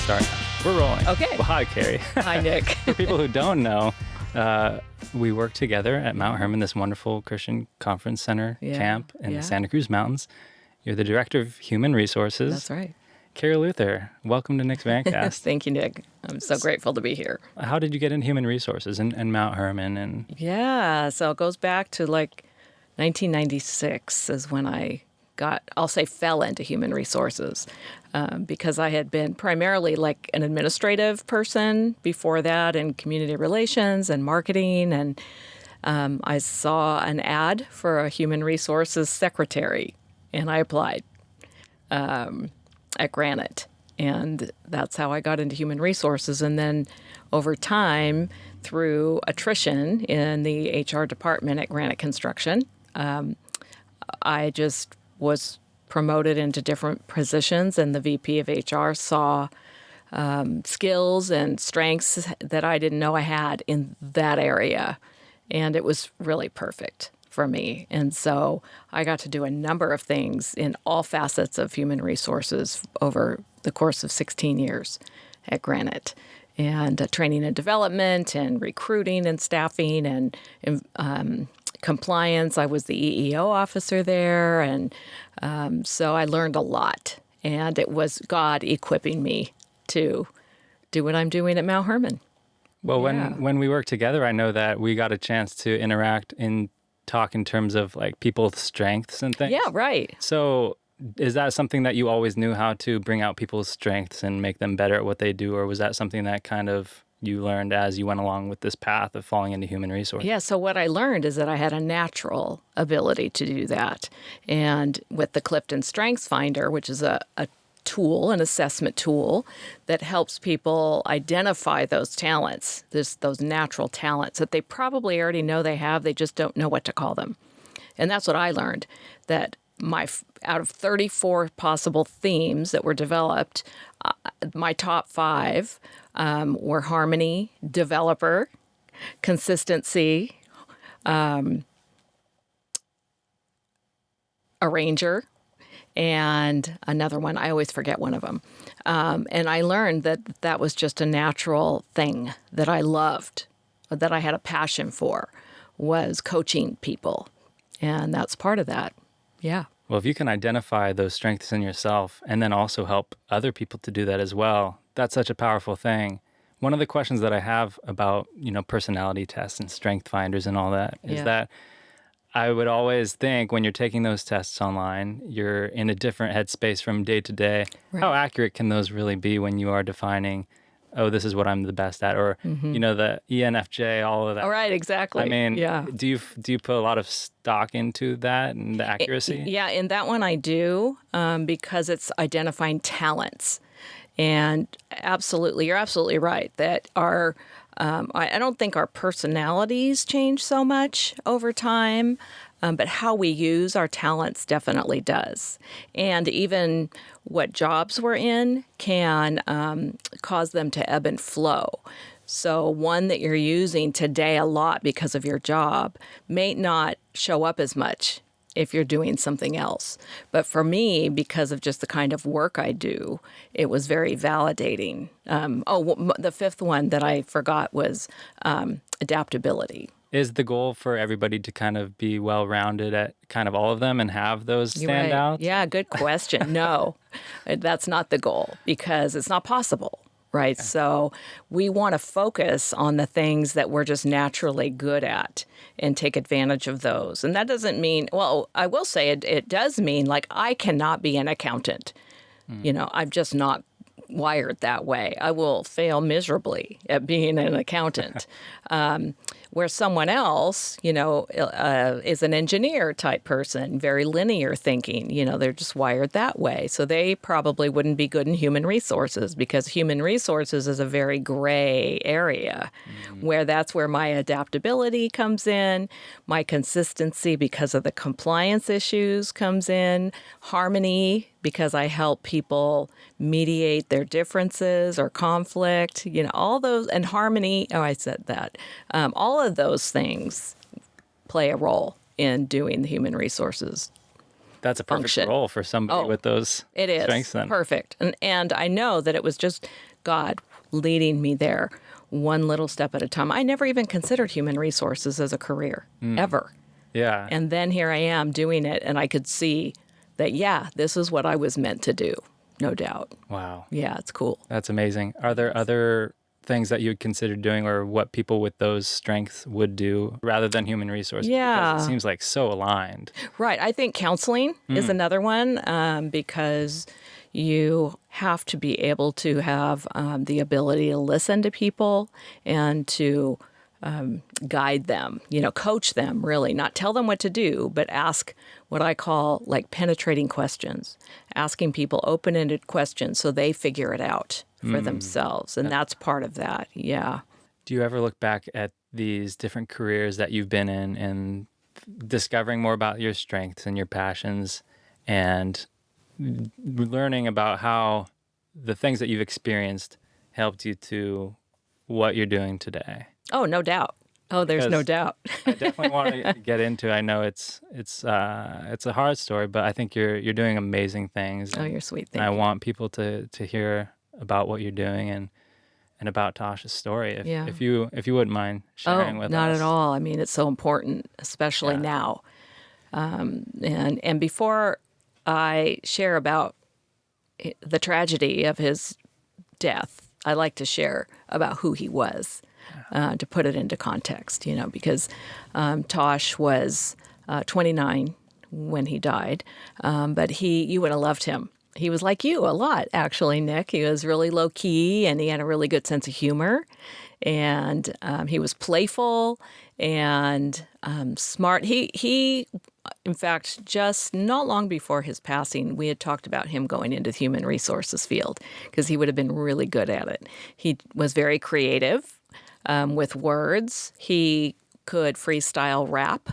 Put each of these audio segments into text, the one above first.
start. We're rolling. Okay. Well, hi, Carrie. Hi, Nick. For people who don't know, we work together at Mount Hermon, this wonderful Christian conference center camp in the Santa Cruz Mountains. You're the director of human resources. That's right. Carrie Luther, welcome to Nick's Vancast. Thank you, Nick. I'm so grateful to be here. How did you get into human resources and Mount Hermon? Yeah, so it goes back to like 1996 is when I fell into human resources because I had been primarily like an administrative person before that in community relations and marketing. And I saw an ad for a human resources secretary, and I applied at Granite. And that's how I got into human resources. And then over time, through attrition in the HR department at Granite Construction, I just was promoted into different positions, and the VP of HR saw skills and strengths that I didn't know I had in that area. And it was really perfect for me. And so I got to do a number of things in all facets of human resources over the course of 16 years at Granite. And training and development and recruiting and staffing and compliance. I was the EEO officer there, and so I learned a lot. And it was God equipping me to do what I'm doing at Mount Hermon. Well, when we worked together, I know that we got a chance to interact and talk in terms of like people's strengths and things. Yeah, right. So is that something that you always knew how to bring out people's strengths and make them better at what they do? Or was that something that kind of you learned as you went along with this path of falling into human resources? Yeah, so what I learned is that I had a natural ability to do that. And with the Clifton Strengths Finder, which is a tool, an assessment tool that helps people identify those talents, those natural talents that they probably already know they have, they just don't know what to call them. And that's what I learned, that out of 34 possible themes that were developed, my top 5 were harmony, developer, consistency, arranger, and another one. I always forget one of them. And I learned that was just a natural thing that I loved, that I had a passion for, was coaching people. And that's part of that. Yeah. Well, if you can identify those strengths in yourself and then also help other people to do that as well, that's such a powerful thing. One of the questions that I have about, personality tests and strength finders and all that is that I would always think when you're taking those tests online, you're in a different headspace from day to day. Right. How accurate can those really be when you are defining, oh, this is what I'm the best at, or, the ENFJ, all of that. All right, exactly. I mean, do you put a lot of stock into that and the accuracy? Yeah, in that one I do, because it's identifying talents. And absolutely, you're absolutely right that I don't think our personalities change so much over time, but how we use our talents definitely does. And even what jobs we're in can cause them to ebb and flow. So one that you're using today a lot because of your job may not show up as much if you're doing something else. But for me, because of just the kind of work I do, it was very validating. The 5th one that I forgot was adaptability. Is the goal for everybody to kind of be well-rounded at kind of all of them and have those stand out? Yeah, good question. No, that's not the goal because it's not possible. Right. Okay. So we want to focus on the things that we're just naturally good at and take advantage of those. And that doesn't mean, well, I will say it does mean like I cannot be an accountant. I'm just not wired that way. I will fail miserably at being an accountant. Where someone else, is an engineer type person, very linear thinking, they're just wired that way. So they probably wouldn't be good in human resources because human resources is a very gray area where that's where my adaptability comes in, my consistency because of the compliance issues comes in, harmony because I help people mediate their differences or conflict, all those, and harmony, I said that. All of those things play a role in doing the human resources. That's a perfect role for somebody with those strengths then. Perfect. And I know that it was just God leading me there one little step at a time. I never even considered human resources as a career, ever. Yeah. And then here I am doing it, and I could see that, yeah, this is what I was meant to do, no doubt. Wow. Yeah, it's cool. That's amazing. Are there other things that you would consider doing, or what people with those strengths would do rather than human resources? Because it Yeah. seems like so aligned. Right. I think counseling is another one because you have to be able to have the ability to listen to people and to guide them, coach them, really, not tell them what to do, but ask what I call like penetrating questions, asking people open-ended questions so they figure it out for themselves. And that's part of that. Yeah. Do you ever look back at these different careers that you've been in and discovering more about your strengths and your passions and learning about how the things that you've experienced helped you to what you're doing today? Oh, no doubt. Oh, there's no Because doubt. I definitely want to get into. I know it's a hard story, but I think you're doing amazing things. Oh, you're sweet. And I Thank you. want people to hear about what you're doing and about Tosh's story. Yeah. If you wouldn't mind sharing with not us. at all. I mean, it's so important, especially Yeah. now. And before I share about the tragedy of his death, I like to share about who he was, to put it into context, because Tosh was 29 when he died, but you would have loved him. He was like you a lot, actually, Nick. He was really low key, and he had a really good sense of humor, and he was playful and smart. He, in fact, just not long before his passing, we had talked about him going into the human resources field because he would have been really good at it. He was very creative with words. He could freestyle rap.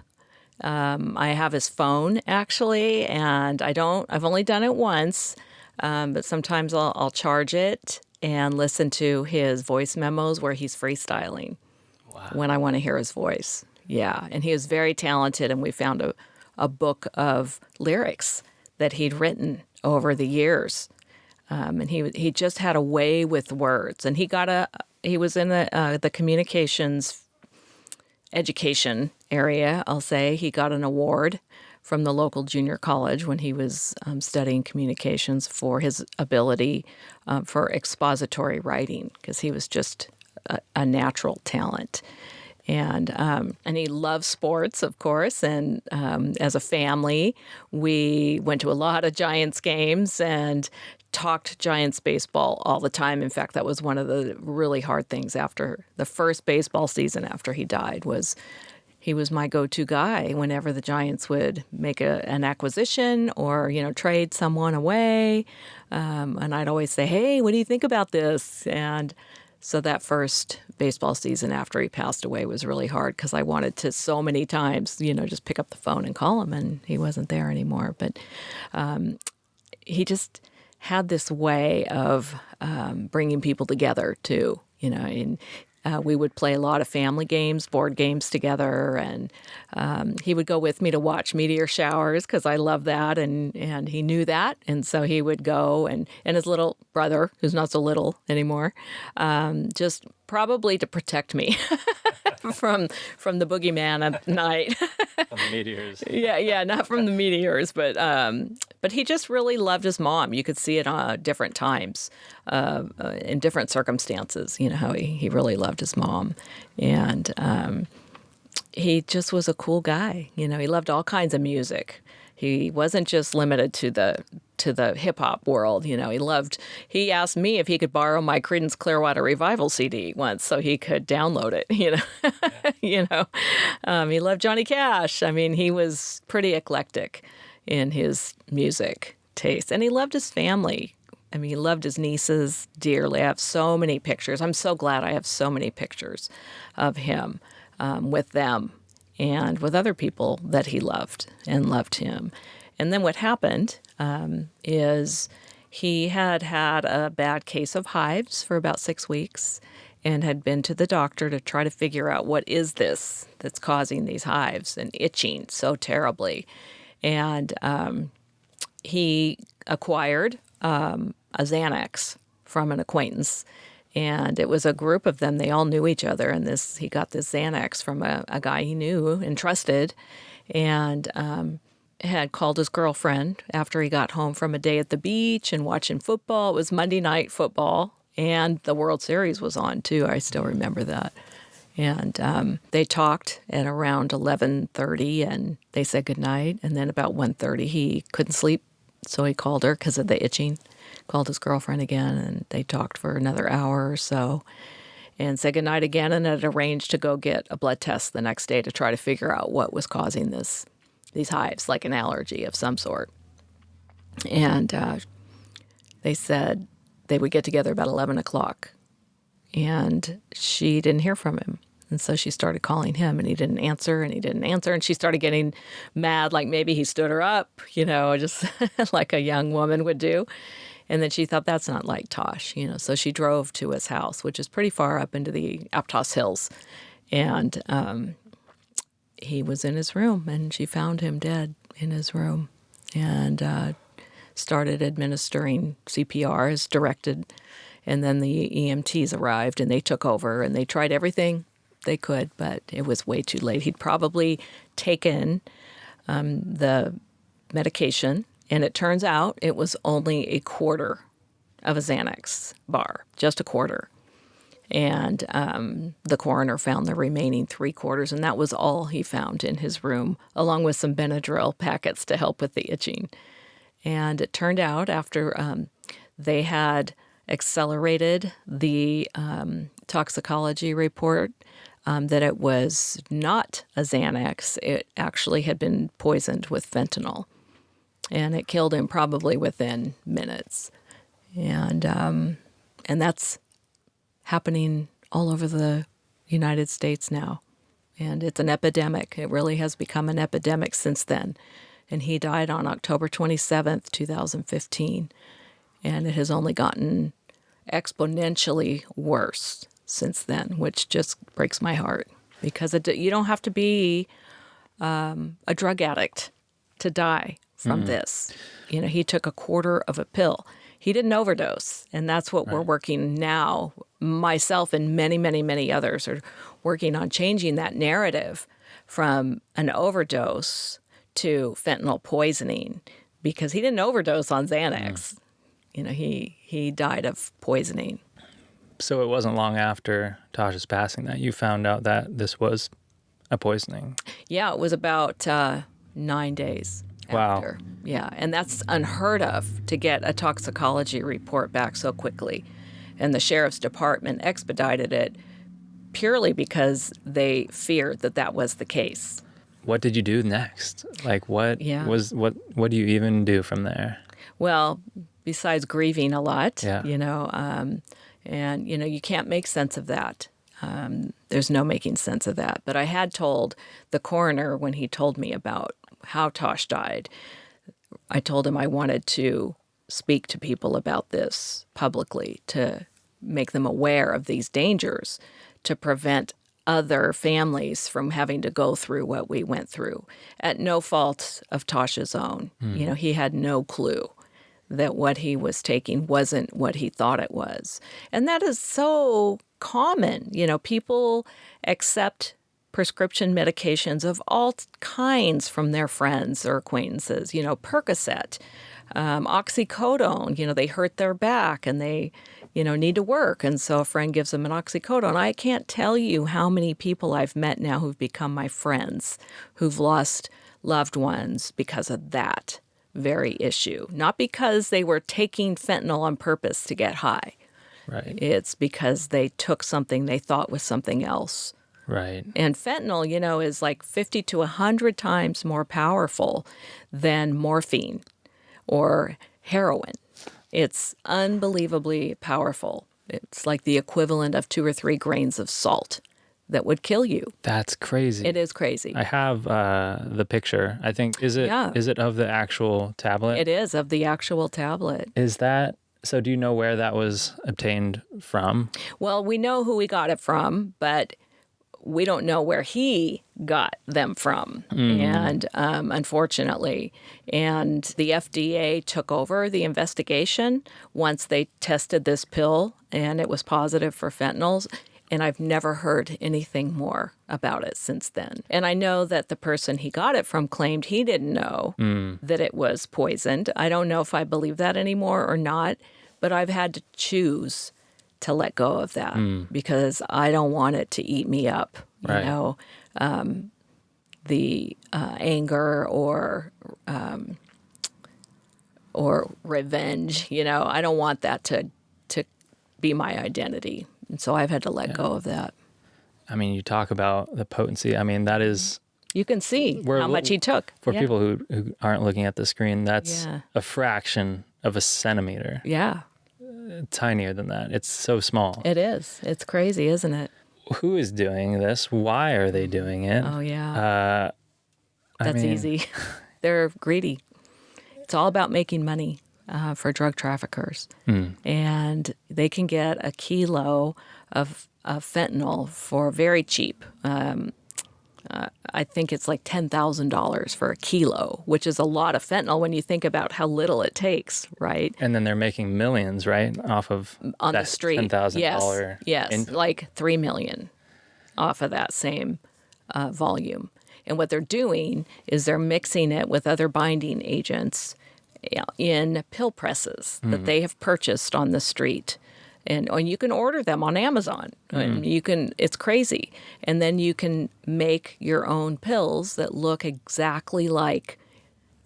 I have his phone, actually, and I've only done it once, but sometimes I'll charge it and listen to his voice memos where he's freestyling when I want to hear his voice. Yeah, and he is very talented, and we found a book of lyrics that he'd written over the years, and he just had a way with words, and he was in the communications education area, I'll say. He got an award from the local junior college when he was studying communications for his ability for expository writing, because he was just a natural talent. And he loves sports, of course. And as a family, we went to a lot of Giants games and talked Giants baseball all the time. In fact, that was one of the really hard things after the first baseball season after he died. Was he was my go-to guy whenever the Giants would make an acquisition or, trade someone away. And I'd always say, hey, what do you think about this? And so that first baseball season after he passed away was really hard because I wanted to so many times, just pick up the phone and call him, and he wasn't there anymore. But he just had this way of bringing people together too, and we would play a lot of family games, board games together, and he would go with me to watch meteor showers because I love that, and he knew that, and so he would go, and his little brother, who's not so little anymore, just probably to protect me from the boogeyman at night. From the meteors. Yeah, not from the meteors, but he just really loved his mom. You could see it different times, in different circumstances. How he really loved his mom, and he just was a cool guy. He loved all kinds of music. He wasn't just limited to the hip hop world. He asked me if he could borrow my Creedence Clearwater Revival CD once so he could download it. He loved Johnny Cash. I mean, he was pretty eclectic in his music taste, and he loved his family. I mean, he loved his nieces dearly. I have so many pictures. I'm so glad I have so many pictures of him with them and with other people that he loved and loved him. And then what happened is he had a bad case of hives for about 6 weeks and had been to the doctor to try to figure out what is this that's causing these hives and itching so terribly. And he acquired a Xanax from an acquaintance. And it was a group of them. They all knew each other. And he got this Xanax from a guy he knew and trusted, and had called his girlfriend after he got home from a day at the beach and watching football. It was Monday night football, and the World Series was on, too. I still remember that. And they talked at around 11:30, and they said goodnight. And then about 1:30, he couldn't sleep, so he called her because of the itching. Called his girlfriend again, and they talked for another hour or so and said goodnight again, and had arranged to go get a blood test the next day to try to figure out what was causing these hives, like an allergy of some sort. And they said they would get together about 11 o'clock, and she didn't hear from him. And so she started calling him, and he didn't answer, and she started getting mad, like maybe he stood her up, just like a young woman would do. And then she thought, that's not like Tosh, So she drove to his house, which is pretty far up into the Aptos Hills. And he was in his room, and she found him dead in his room, and started administering CPR as directed. And then the EMTs arrived, and they took over, and they tried everything they could, but it was way too late. He'd probably taken the medication, and it turns out it was only a quarter of a Xanax bar, just a quarter. And the coroner found the remaining 3/4, and that was all he found in his room, along with some Benadryl packets to help with the itching. And it turned out after they had accelerated the toxicology report that it was not a Xanax. It actually had been poisoned with fentanyl. And it killed him probably within minutes. And that's happening all over the United States now. And it's an epidemic. It really has become an epidemic since then. And he died on October 27th, 2015. And it has only gotten exponentially worse since then, which just breaks my heart. Because you don't have to be a drug addict to die from this. He took a quarter of a pill. He didn't overdose, and that's what we're working now. Myself and many, many, many others are working on changing that narrative from an overdose to fentanyl poisoning, because he didn't overdose on Xanax. He died of poisoning. So it wasn't long after Tosh's passing that you found out that this was a poisoning? Yeah, it was about 9 days. Wow. After. Yeah, and that's unheard of, to get a toxicology report back so quickly. And the sheriff's department expedited it purely because they feared that was the case. What did you do next? Like, what do you even do from there? Well, besides grieving a lot, Yeah. and you can't make sense of that. There's no making sense of that. But I had told the coroner, when he told me about how Tosh died, I told him I wanted to speak to people about this publicly, to make them aware of these dangers, to prevent other families from having to go through what we went through, at no fault of Tosh's own. He had no clue that what he was taking wasn't what he thought it was. And that is so common. People accept prescription medications of all kinds from their friends or acquaintances, Percocet, oxycodone, they hurt their back and they, need to work. And so a friend gives them an oxycodone. I can't tell you how many people I've met now who've become my friends, who've lost loved ones because of that very issue. Not because they were taking fentanyl on purpose to get high. Right. It's because they took something they thought was something else. Right. And fentanyl, is like 50 to 100 times more powerful than morphine or heroin. It's unbelievably powerful. It's like the equivalent of 2 or 3 grains of salt that would kill you. That's crazy. It is crazy. I have the picture. I think, is it of the actual tablet? It is of the actual tablet. So do you know where that was obtained from? Well, we know who we got it from, but we don't know where he got them from, and unfortunately. And the FDA took over the investigation once they tested this pill, and it was positive for fentanyl. And I've never heard anything more about it since then. And I know that the person he got it from claimed he didn't know that it was poisoned. I don't know if I believe that anymore or not, but I've had to choose to let go of that because I don't want it to eat me up, you know, the anger or revenge, you know. I don't want that to be my identity. And so I've had to let go of that. I mean, you talk about the potency. I mean, that is... You can see how much he took. For people who aren't looking at the screen, that's a fraction of a centimeter. Yeah. Tinier than that. It's so small. It is. It's crazy, isn't it? Who is doing this? Why are they doing it? Oh, yeah. That's easy. They're greedy. It's all about making money. For drug traffickers. And they can get a kilo of fentanyl for very cheap. I think it's like $10,000 for a kilo, which is a lot of fentanyl when you think about how little it takes, right? And then they're making millions, right, off of on that the street. $10,000. Yes, like $3 million off of that same volume. And what they're doing is they're mixing it with other binding agents in pill presses that they have purchased on the street. And you can order them on Amazon. And it's crazy. And then you can make your own pills that look exactly like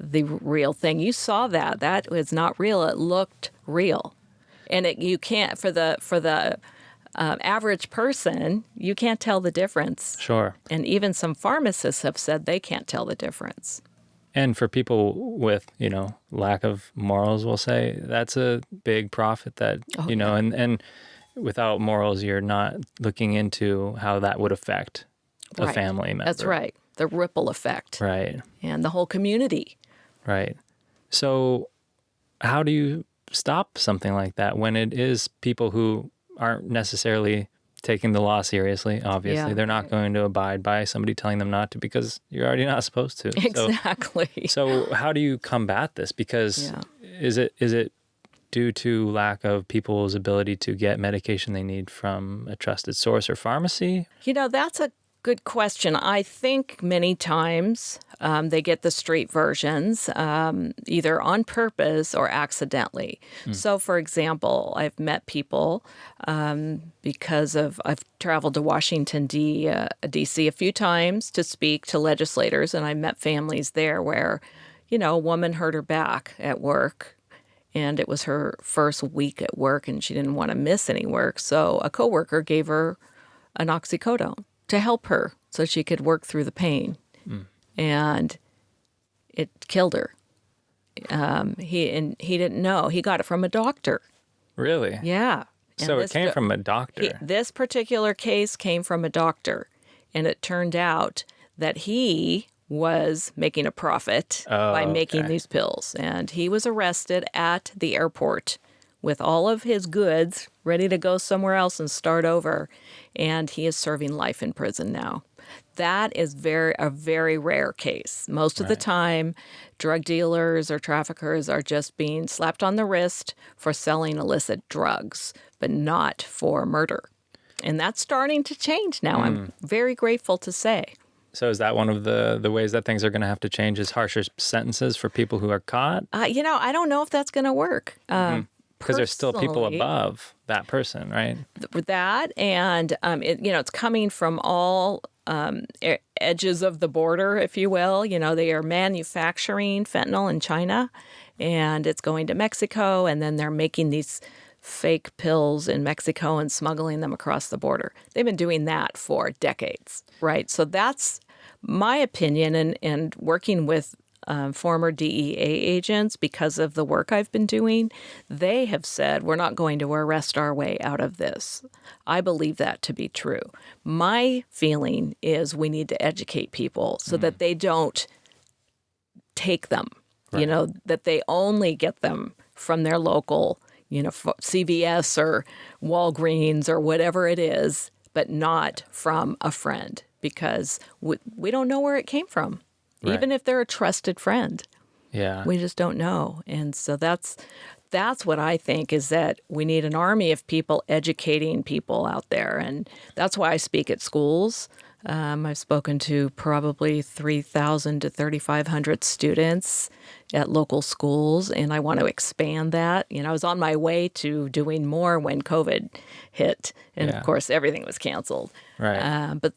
the real thing. You saw that. That was not real. It looked real. And you can't, for the average person, you can't tell the difference. Sure. And even some pharmacists have said they can't tell the difference. And for people with, you know, lack of morals, we'll say, that's a big profit that, and without morals, you're not looking into how that would affect a family member. That's right. The ripple effect. Right. And the whole community. Right. So how do you stop something like that when it is people who aren't necessarily taking the law seriously? Obviously, they're not going to abide by somebody telling them not to because you're already not supposed to. Exactly. So how do you combat this? Because is it due to lack of people's ability to get medication they need from a trusted source or pharmacy? You know, that's a good question. I think many times they get the street versions either on purpose or accidentally. So, for example, I've met people because I've traveled to Washington, D.C. a few times to speak to legislators, and I met families there where, you know, a woman hurt her back at work, and it was her first week at work, and she didn't want to miss any work. So a coworker gave her an oxycodone to help her so she could work through the pain. And it killed her. He didn't know. He got it from a doctor. Really? Yeah. So it came from a doctor. This particular case came from a doctor. And it turned out that he was making a profit by making these pills. And he was arrested at the airport with all of his goods ready to go somewhere else and start over. And he is serving life in prison now. That is a very rare case. Most of the time, drug dealers or traffickers are just being slapped on the wrist for selling illicit drugs, but not for murder. And that's starting to change now. I'm very grateful to say. So is that one of the ways that things are going to have to change, is harsher sentences for people who are caught? You know, I don't know if that's going to work. Because there's still people above that person, right? That, and it's coming from all edges of the border, if you will. You know, they are manufacturing fentanyl in China, and it's going to Mexico, and then they're making these fake pills in Mexico and smuggling them across the border. They've been doing that for decades, right? So that's my opinion, and working with former DEA agents, because of the work I've been doing, they have said, we're not going to arrest our way out of this. I believe that to be true. My feeling is we need to educate people so that they don't take them, that they only get them from their local, CVS or Walgreens or whatever it is, but not from a friend, because we don't know where it came from, Right. even if they're a trusted friend. Yeah. We just don't know. And so that's what I think, is that we need an army of people educating people out there. And that's why I speak at schools. I've spoken to probably 3,000 to 3,500 students at local schools, and I want to expand that. I was on my way to doing more when COVID hit, and Yeah. of course, everything was canceled. Right. But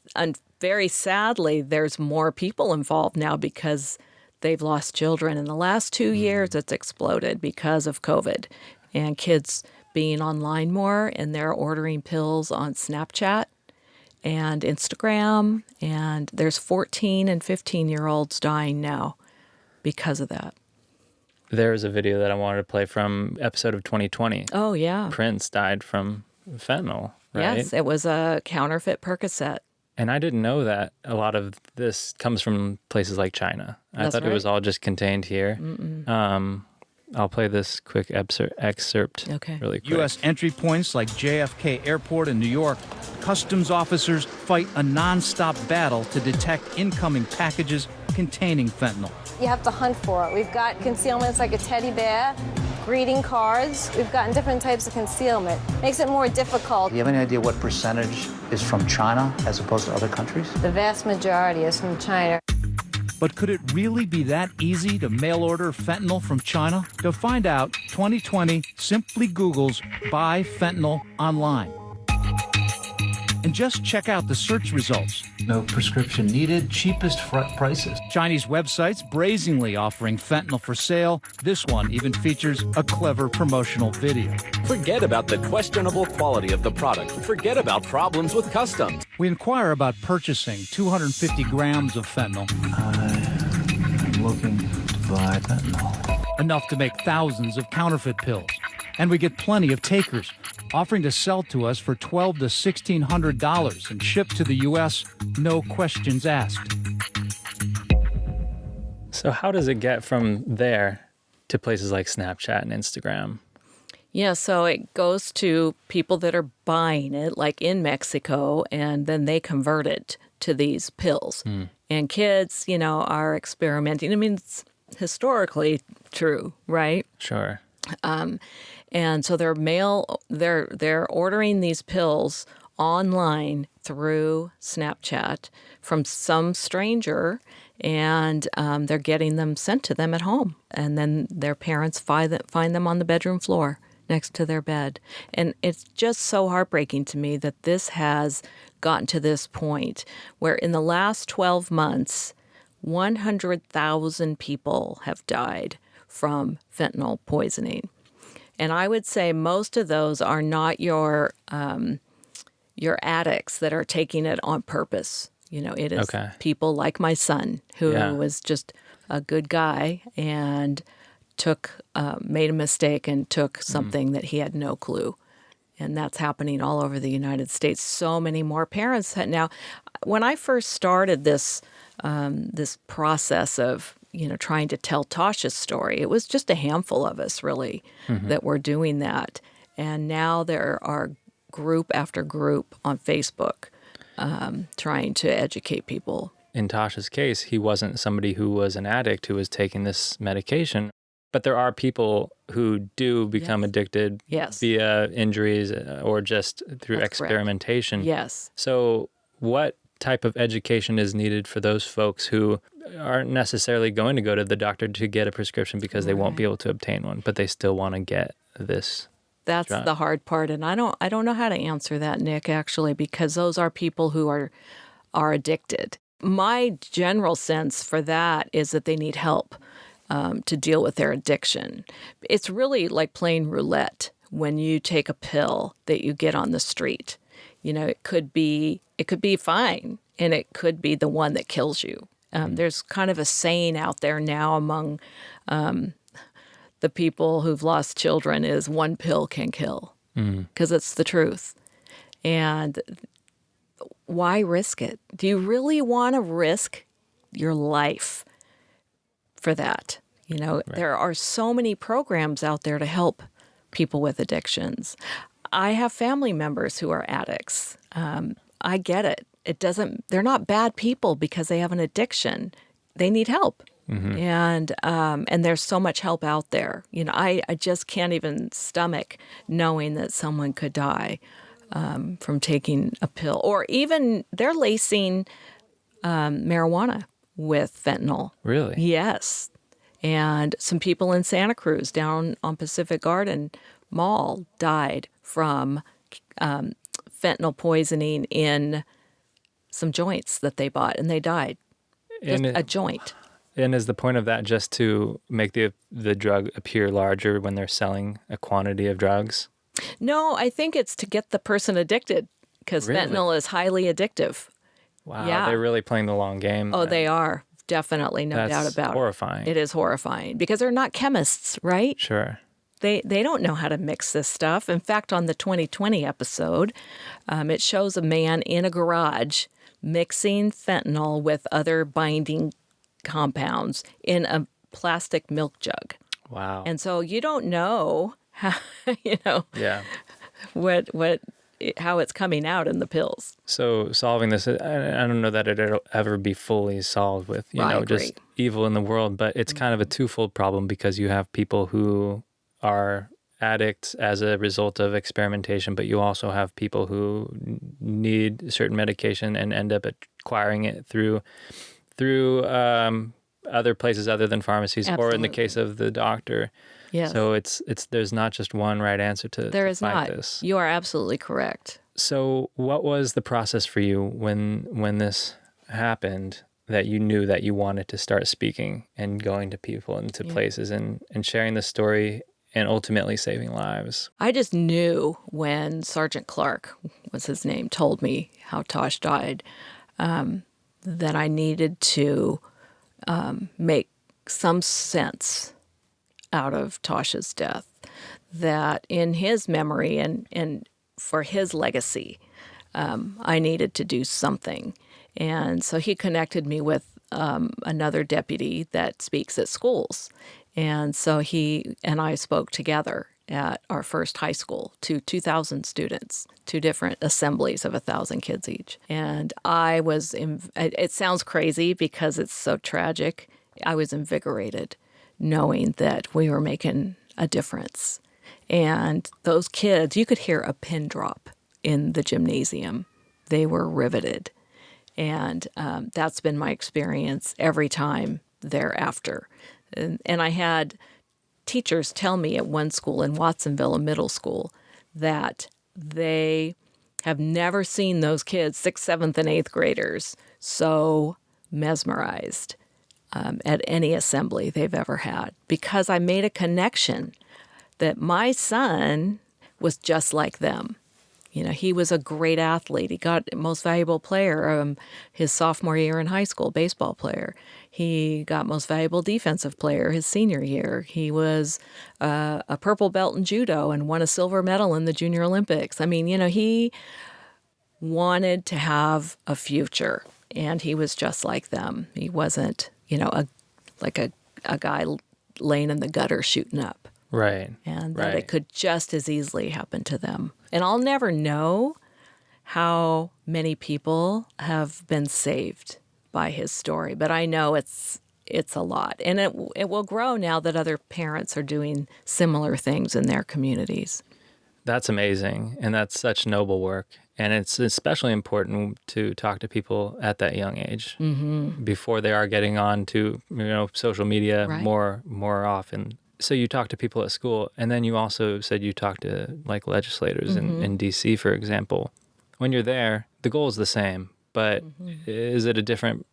very sadly, there's more people involved now because they've lost children. In the last 2 years, it's exploded because of COVID and kids being online more, and they're ordering pills on Snapchat and Instagram. And there's 14 and 15-year-olds dying now because of that. There's a video that I wanted to play from episode of 2020. Oh, yeah. Prince died from fentanyl, right? Yes, it was a counterfeit Percocet. And I didn't know that a lot of this comes from places like China. I That's thought it was right. all just contained here. I'll play this quick excerpt Okay. really quick. U.S. entry points like JFK Airport in New York, customs officers fight a nonstop battle to detect incoming packages containing fentanyl. You have to hunt for it. We've got concealments like a teddy bear, greeting cards. We've gotten different types of concealment. Makes it more difficult. Do you have any idea what percentage is from China as opposed to other countries? The vast majority is from China. But could it really be that easy to mail order fentanyl from China? To find out, 2020 simply Googles buy fentanyl online. And just check out the search results. No prescription needed, cheapest prices. Chinese websites brazenly offering fentanyl for sale. This one even features a clever promotional video. Forget about the questionable quality of the product. Forget about problems with customs. We inquire about purchasing 250 grams of fentanyl, I'm looking to buy fentanyl. enough to make thousands of counterfeit pills. And we get plenty of takers, offering to sell to us for $1,200 to $1,600 and shipped to the U.S., no questions asked. So how does it get from there to places like Snapchat and Instagram? Yeah, so it goes to people that are buying it, like in Mexico, and then they convert it to these pills. And kids, are experimenting. I mean, it's historically true, right? Sure. And so they're ordering these pills online through Snapchat from some stranger, and they're getting them sent to them at home. And then their parents find them on the bedroom floor next to their bed. And it's just so heartbreaking to me that this has gotten to this point where in the last 12 months, 100,000 people have died from fentanyl poisoning. And I would say most of those are not your addicts that are taking it on purpose. It is Okay. people like my son, who Yeah. was just a good guy and made a mistake and took something that he had no clue. And that's happening all over the United States. So many more parents now. When I first started this process of trying to tell Tosh's story, it was just a handful of us really that were doing that. And now there are group after group on Facebook trying to educate people. In Tosh's case, he wasn't somebody who was an addict who was taking this medication. But there are people who do become addicted Yes. via injuries or just through That's correct. experimentation. Yes. So what type of education is needed for those folks who aren't necessarily going to go to the doctor to get a prescription because they won't be able to obtain one, but they still want to get this? That's drug? the hard part, and I don't know how to answer that, Nick, actually, because those are people who are addicted. My general sense for that is that they need help to deal with their addiction. It's really like playing roulette when you take a pill that you get on the street. It could be fine, and it could be the one that kills you. There's kind of a saying out there now among the people who've lost children is one pill can kill, because it's the truth. And why risk it? Do you really want to risk your life for that? There are so many programs out there to help people with addictions. I have family members who are addicts. I get it. They're not bad people because they have an addiction. They need help. And there's so much help out there. I just can't even stomach knowing that someone could die from taking a pill. Or even they're lacing marijuana with fentanyl. Really? Yes. And some people in Santa Cruz down on Pacific Garden Mall died from fentanyl poisoning in some joints that they bought, and they died. Just a joint. And is the point of that just to make the drug appear larger when they're selling a quantity of drugs? No, I think it's to get the person addicted, because fentanyl is highly addictive. Wow, Yeah. they're really playing the long game. Oh, then. they are. Definitely, no doubt That's about horrifying. it. It is horrifying because they're not chemists, right? Sure. They don't know how to mix this stuff. In fact, on the 2020 episode, it shows a man in a garage mixing fentanyl with other binding compounds in a plastic milk jug. Wow. And so you don't know how, Yeah. how it's coming out in the pills. So solving this, I don't know that it'll ever be fully solved with, I agree. just evil in the world, but it's kind of a twofold problem because you have people who are addicts as a result of experimentation, but you also have people who need certain medication and end up acquiring it through other places other than pharmacies, or in the Absolutely. case of the doctor. Yes. So it's there's not just one right answer to There is fight not. this. You are absolutely correct. So what was the process for you when this happened, that you knew that you wanted to start speaking and going to people and to places and sharing the story and ultimately saving lives? I just knew when Sergeant Clark, was his name, told me how Tosh died, that I needed to make some sense out of Tosh's death, that in his memory and for his legacy, I needed to do something. And so he connected me with another deputy that speaks at schools. And so he and I spoke together at our first high school to 2,000 students, 2 different assemblies of 1,000 kids each. And I was, it sounds crazy because it's so tragic, I was invigorated knowing that we were making a difference. And those kids, you could hear a pin drop in the gymnasium. They were riveted. And that's been my experience every time thereafter. And I had teachers tell me at one school in Watsonville, a middle school, that they have never seen those kids, 6th, 7th, and 8th graders, so mesmerized at any assembly they've ever had, because I made a connection that my son was just like them. He was a great athlete. He got most valuable player his sophomore year in high school, baseball player. He got most valuable defensive player his senior year. He was a purple belt in judo and won a silver medal in the Junior Olympics. I mean, he wanted to have a future, and he was just like them. He wasn't, a guy laying in the gutter shooting up. Right. And that it could just as easily happen to them. And I'll never know how many people have been saved by his story, but I know it's a lot. And it will grow now that other parents are doing similar things in their communities. That's amazing. And that's such noble work. And it's especially important to talk to people at that young age before they are getting on to, social media more often. So you talk to people at school, and then you also said you talk to legislators in D.C., for example. When you're there, the goal is the same, but is it a different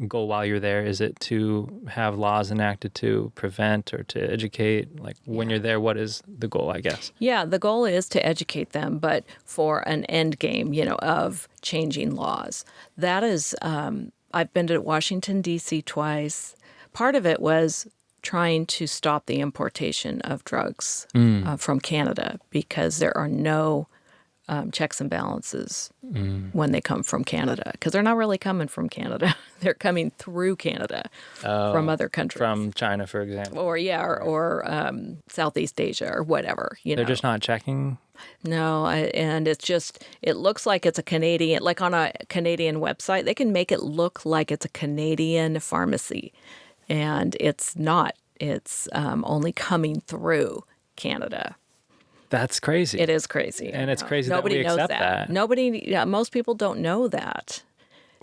goal while you're there? Is it to have laws enacted to prevent or to educate? When you're there, what is the goal, I guess? Yeah, the goal is to educate them, but for an end game, of changing laws. That is, I've been to Washington, D.C. twice. Part of it was trying to stop the importation of drugs from Canada, because there are no checks and balances when they come from Canada, because they're not really coming from Canada. They're coming through Canada from other countries. From China, for example. Or Southeast Asia or whatever. They're just not checking? No, and it looks like it's a Canadian, like on a Canadian website, they can make it look like it's a Canadian pharmacy, and it's not. It's only coming through Canada. That's crazy. It is crazy. And it's crazy Nobody that we accept that. Most people don't know that.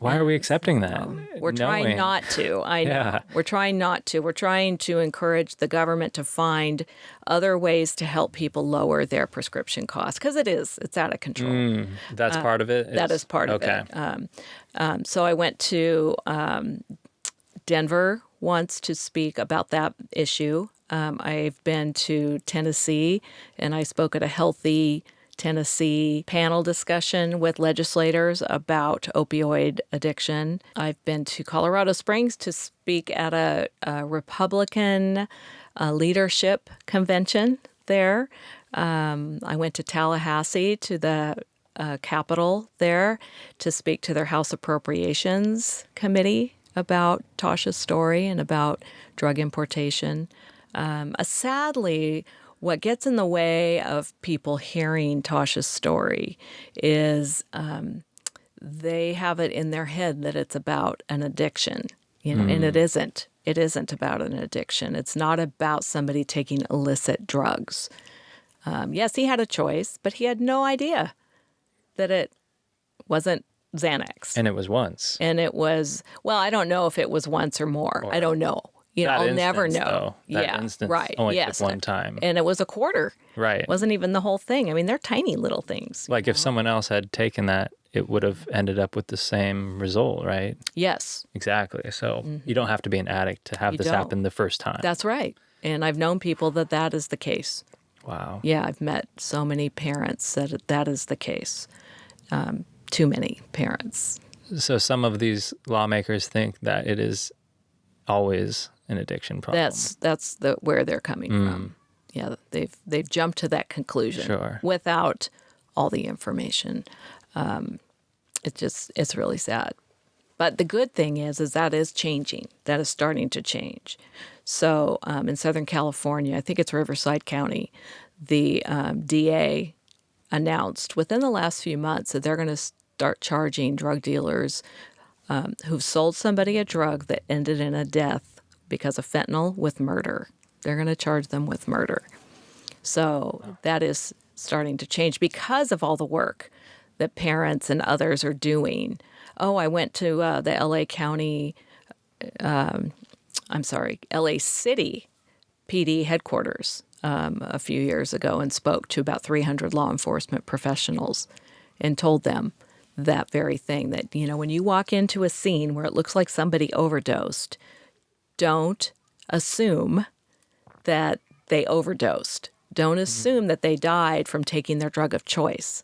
Why are we accepting that? We're trying not to. I know. Yeah. We're trying not to. We're trying to encourage the government to find other ways to help people lower their prescription costs, because it's out of control. That's part of it? That is part of it. So I went to Denver once to speak about that issue. I've been to Tennessee, and I spoke at a Healthy Tennessee panel discussion with legislators about opioid addiction. I've been to Colorado Springs to speak at a Republican leadership convention there. I went to Tallahassee to the Capitol there to speak to their House Appropriations Committee about Tosh's story and about drug importation. Sadly, what gets in the way of people hearing Tosh's story is they have it in their head that it's about an addiction, and it isn't. It isn't about an addiction. It's not about somebody taking illicit drugs. Yes, he had a choice, but he had no idea that it wasn't Xanax. And it was once. And it was, well, I don't know if it was once or more. I don't know. I'll never know. That instance only took one time. And it was a quarter. Right. It wasn't even the whole thing. I mean, they're tiny little things. Like if someone else had taken that, it would have ended up with the same result, right? Yes. Exactly. So you don't have to be an addict to have this happen the first time. That's right. And I've known people that is the case. Wow. Yeah, I've met so many parents that is the case. Too many parents. So some of these lawmakers think that it is always an addiction problem. That's where they're coming from. Yeah, they've jumped to that conclusion without all the information. It's really sad. But the good thing is that is changing. That is starting to change. So in Southern California, I think it's Riverside County, the DA announced within the last few months that they're going to start charging drug dealers who've sold somebody a drug that ended in a death because of fentanyl with murder. They're going to charge them with murder. So that is starting to change because of all the work that parents and others are doing. Oh, I went to the LA City PD headquarters a few years ago and spoke to about 300 law enforcement professionals and told them that very thing, that, when you walk into a scene where it looks like somebody overdosed, don't assume that they overdosed. Don't assume that they died from taking their drug of choice.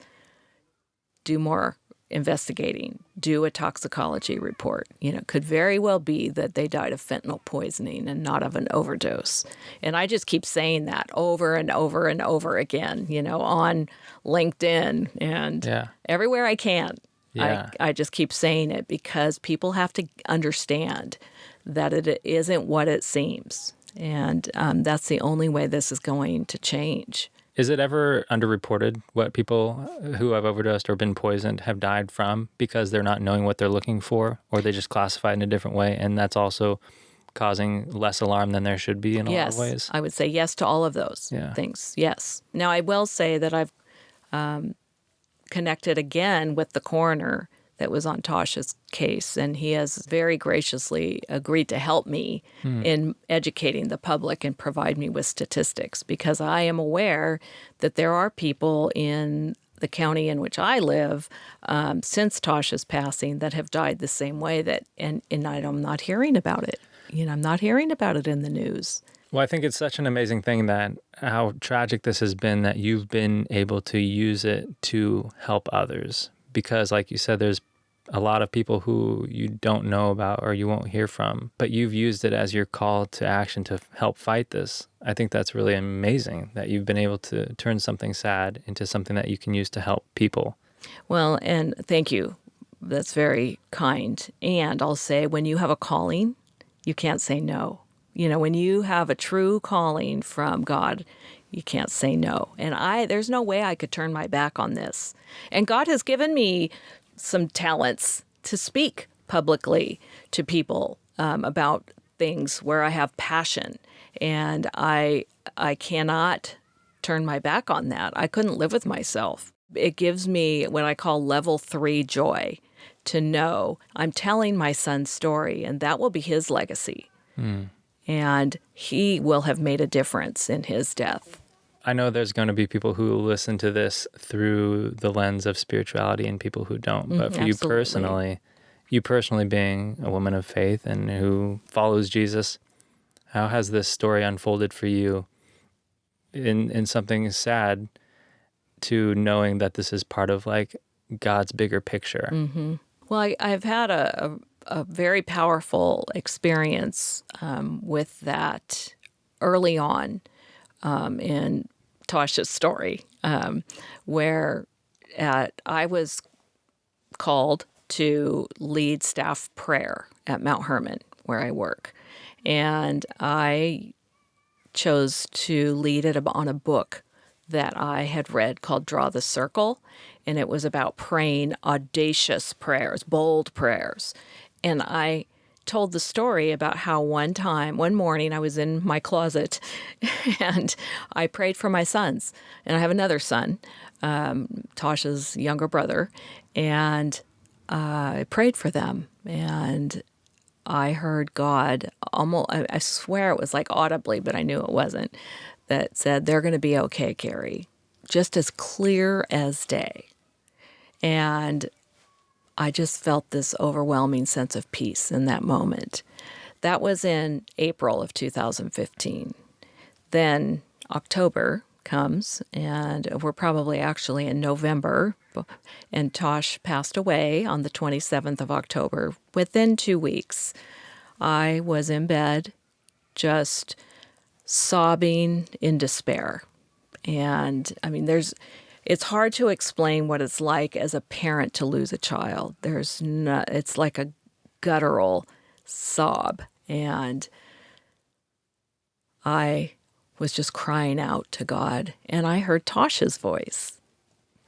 Do more investigating. Do a toxicology report. Could very well be that they died of fentanyl poisoning and not of an overdose. And I just keep saying that over and over and over again, on LinkedIn and everywhere I can. Yeah. I just keep saying it because people have to understand that it isn't what it seems. And that's the only way this is going to change. Is it ever underreported what people who have overdosed or been poisoned have died from because they're not knowing what they're looking for, or they just classify it in a different way, and that's also causing less alarm than there should be in a lot of ways? Yes, I would say yes to all of those things, yes. Now, I will say that I've connected again with the coroner that was on Tosh's case, and he has very graciously agreed to help me in educating the public and provide me with statistics, because I am aware that there are people in the county in which I live since Tosh's passing that have died the same way, and I'm not hearing about it. I'm not hearing about it in the news. Well, I think it's such an amazing thing that how tragic this has been, that you've been able to use it to help others. Because like you said, there's a lot of people who you don't know about or you won't hear from, but you've used it as your call to action to help fight this. I think that's really amazing that you've been able to turn something sad into something that you can use to help people. Well, and thank you. That's very kind. And I'll say, when you have a calling, you can't say no. You know, when you have a true calling from God, you can't say no. And there's no way I could turn my back on this. And God has given me some talents to speak publicly to people about things where I have passion. And I cannot turn my back on that. I couldn't live with myself. It gives me what I call level 3 joy to know I'm telling my son's story, and that will be his legacy. And he will have made a difference in his death. I know there's going to be people who listen to this through the lens of spirituality and people who don't. But for Absolutely. you personally being a woman of faith and who follows Jesus, how has this story unfolded for you in something sad to knowing that this is part of like God's bigger picture? Well, I've had a very powerful experience with that early on in Tosh's story, where I was called to lead staff prayer at Mount Hermon, where I work. And I chose to lead it on a book that I had read called Draw the Circle. And it was about praying audacious prayers, bold prayers. And I told the story about how one morning I was in my closet and I prayed for my sons. And I have another son, Tosh's younger brother, and I prayed for them. And I heard God almost, I swear it was like audibly, but I knew it wasn't, that said, they're going to be okay, Carrie, just as clear as day. And I just felt this overwhelming sense of peace in that moment. That was in April of 2015. Then October comes, and we're probably actually in November, and Tosh passed away on the 27th of October. Within 2 weeks, I was in bed just sobbing in despair. And I mean, it's hard to explain what it's like as a parent to lose a child. It's like a guttural sob. And I was just crying out to God. And I heard Tosh's voice,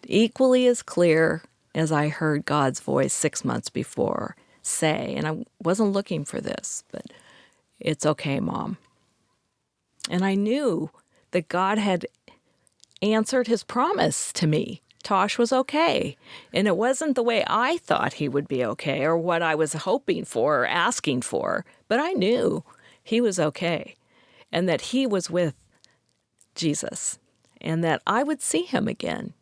equally as clear as I heard God's voice 6 months before say, and I wasn't looking for this, but it's okay, Mom. And I knew that God had answered his promise to me. Tosh was okay. And it wasn't the way I thought he would be okay or what I was hoping for or asking for, but I knew he was okay and that he was with Jesus and that I would see him again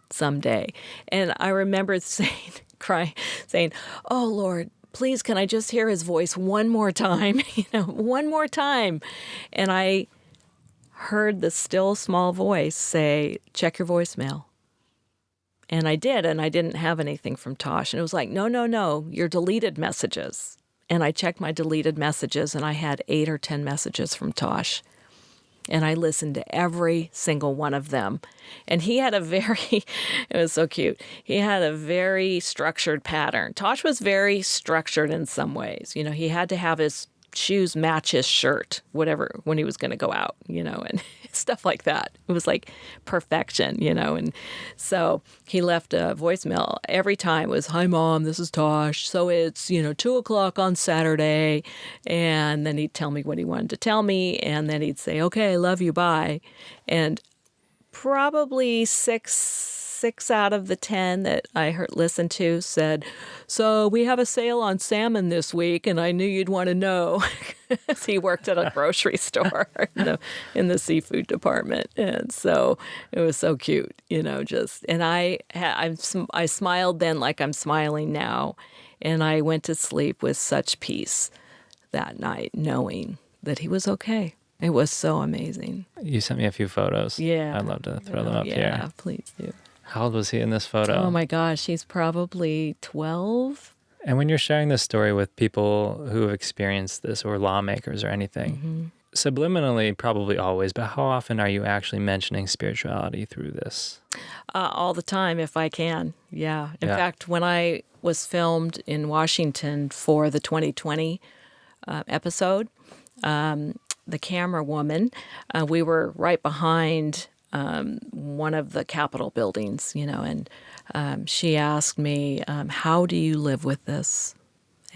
someday. And I remember saying, "Oh, Lord, please, can I just hear his voice one more time? One more time." And I heard the still small voice say, "Check your voicemail." And I did, and I didn't have anything from Tosh. And it was like, no, your deleted messages. And I checked my deleted messages, and I had 8 or 10 messages from Tosh. And I listened to every single one of them. And he had it was so cute. He had a very structured pattern. Tosh was very structured in some ways. He had to have his shoes match his shirt, whatever, when he was going to go out, and stuff like that. It was like perfection, and so he left a voicemail every time. It was, "Hi, Mom, this is Tosh. So it's, 2:00 on Saturday." And then he'd tell me what he wanted to tell me. And then he'd say, "Okay, love you, bye." And probably six out of the 10 that I listened to said, "So we have a sale on salmon this week, and I knew you'd want to know." He worked at a grocery store in the seafood department. And so it was so cute, and I smiled then like I'm smiling now. And I went to sleep with such peace that night, knowing that he was okay. It was so amazing. You sent me a few photos. Yeah. I'd love to throw them up here. Yeah, please do. How old was he in this photo? Oh my gosh, he's probably 12. And when you're sharing this story with people who have experienced this or lawmakers or anything, subliminally, probably always, but how often are you actually mentioning spirituality through this? All the time, if I can. Yeah. In fact, when I was filmed in Washington for the 2020 episode, the camera woman, we were right behind one of the Capitol buildings, and she asked me, how do you live with this?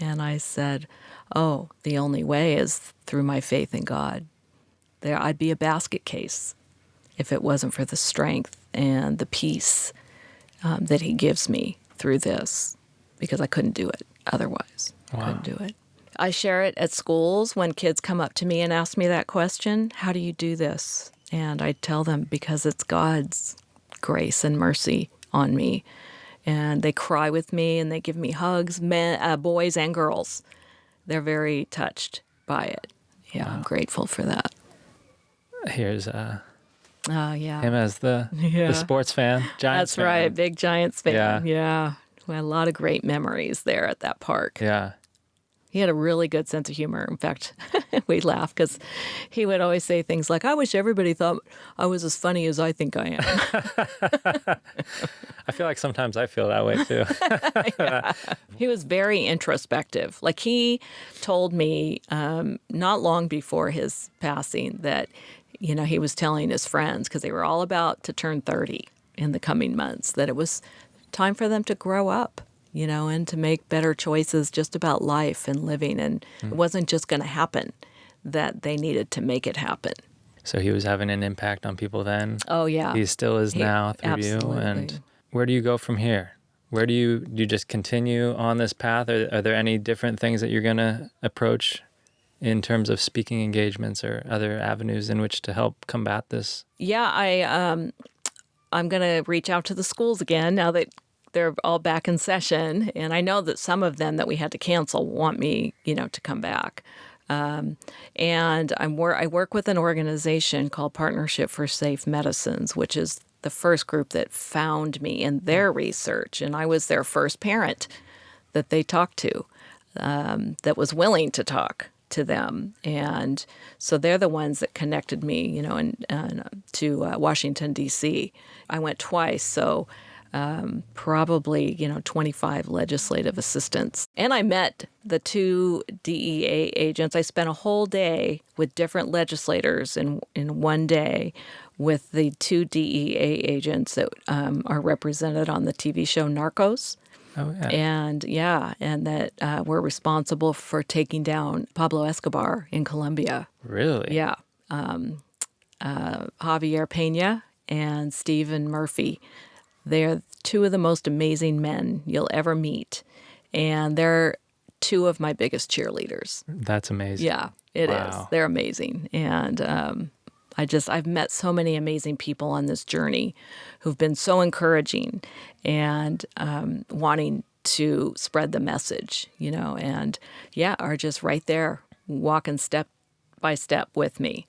And I said, oh, the only way is through my faith in God. I'd be a basket case if it wasn't for the strength and the peace that he gives me through this, because I couldn't do it otherwise. Wow. I couldn't do it. I share it at schools when kids come up to me and ask me that question, how do you do this? And I tell them, because it's God's grace and mercy on me. And they cry with me and they give me hugs, boys and girls. They're very touched by it. Yeah, wow. I'm grateful for that. Here's yeah. him as the sports fan, Giants That's fan. right, big Giants fan. Yeah. We had a lot of great memories there at that park. Yeah. He had a really good sense of humor. In fact, we laugh because he would always say things like, I wish everybody thought I was as funny as I think I am. I feel like sometimes I feel that way too. Yeah. He was very introspective. Like, he told me not long before his passing that, he was telling his friends, because they were all about to turn 30 in the coming months, that it was time for them to grow up. And to make better choices just about life and living. And it wasn't just going to happen, that they needed to make it happen. So he was having an impact on people then? Oh, yeah. He still is now through absolutely. you. And where do you go from here? Where do you just continue on this path? Are there any different things that you're going to approach in terms of speaking engagements or other avenues in which to help combat this? Yeah, I'm going to reach out to the schools again now that they're all back in session. And I know that some of them that we had to cancel want me, to come back. And I work with an organization called Partnership for Safe Medicines, which is the first group that found me in their research. And I was their first parent that they talked to, that was willing to talk to them. And so they're the ones that connected me, to Washington, D.C. I went twice, so probably, 25 legislative assistants. And I met the 2 DEA agents. I spent a whole day with different legislators in one day with the 2 DEA agents that are represented on the TV show Narcos. Oh, yeah. And that were responsible for taking down Pablo Escobar in Colombia. Really? Yeah. Javier Pena and Stephen Murphy. They're 2 of the most amazing men you'll ever meet. And they're 2 of my biggest cheerleaders. That's amazing. Yeah, it is. They're amazing. And I've met so many amazing people on this journey who've been so encouraging and wanting to spread the message, and are just right there walking step by step with me.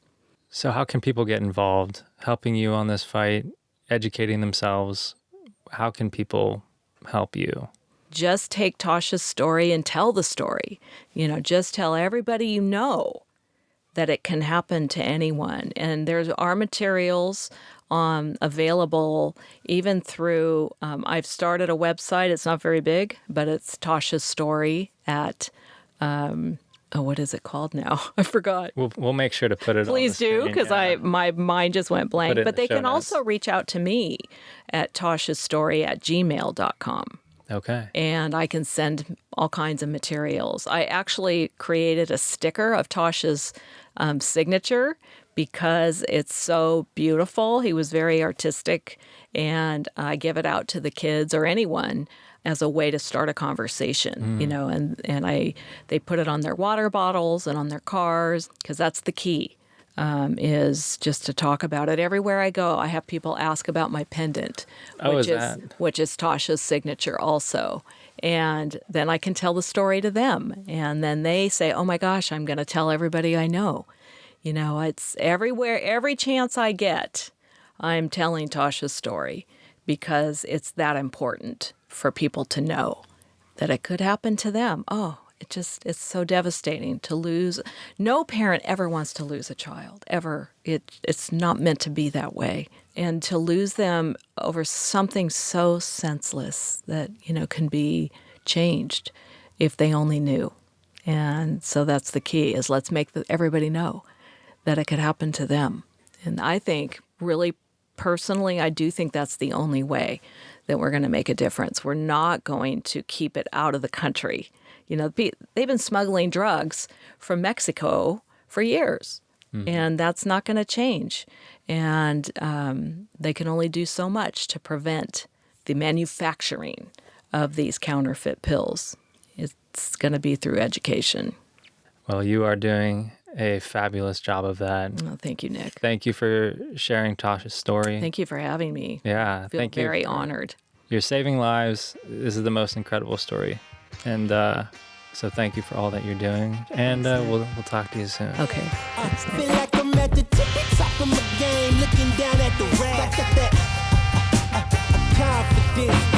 So how can people get involved, helping you on this fight, educating themselves? How can people help you? Just take Tosh's story and tell the story. Just tell everybody that it can happen to anyone. And there are materials available even through, I've started a website. It's not very big, but it's Tosh's Story at, what is it called now? I forgot. We'll make sure to put it Please on the do, because my mind just went blank. But they can also reach out to me at toshsstory@gmail.com. Okay. And I can send all kinds of materials. I actually created a sticker of Tosh's signature because it's so beautiful. He was very artistic, and I give it out to the kids or anyone as a way to start a conversation, and they put it on their water bottles and on their cars, because that's the key, is just to talk about it. Everywhere I go, I have people ask about my pendant, which is Tosh's signature also. And then I can tell the story to them. And then they say, oh my gosh, I'm going to tell everybody I know. It's everywhere, every chance I get, I'm telling Tosh's story, because it's that important for people to know that it could happen to them. Oh, it's so devastating to lose. No parent ever wants to lose a child, ever. It's not meant to be that way. And to lose them over something so senseless that, can be changed if they only knew. And so that's the key, is let's make everybody know that it could happen to them. And I think, really personally, I do think that's the only way that we're going to make a difference. We're not going to keep it out of the country. They've been smuggling drugs from Mexico for years, and that's not going to change. And they can only do so much to prevent the manufacturing of these counterfeit pills. It's going to be through education. Well, you are doing a fabulous job of that. Oh, thank you, Nick. Thank you for sharing Tosh's story. Thank you for having me. Yeah, I feel thank you. very honored. You're saving lives. This is the most incredible story. And so thank you for all that you're doing. And we'll talk to you soon. Okay. I feel like I'm at the tippy top of my game, looking down at the rack. Confidence.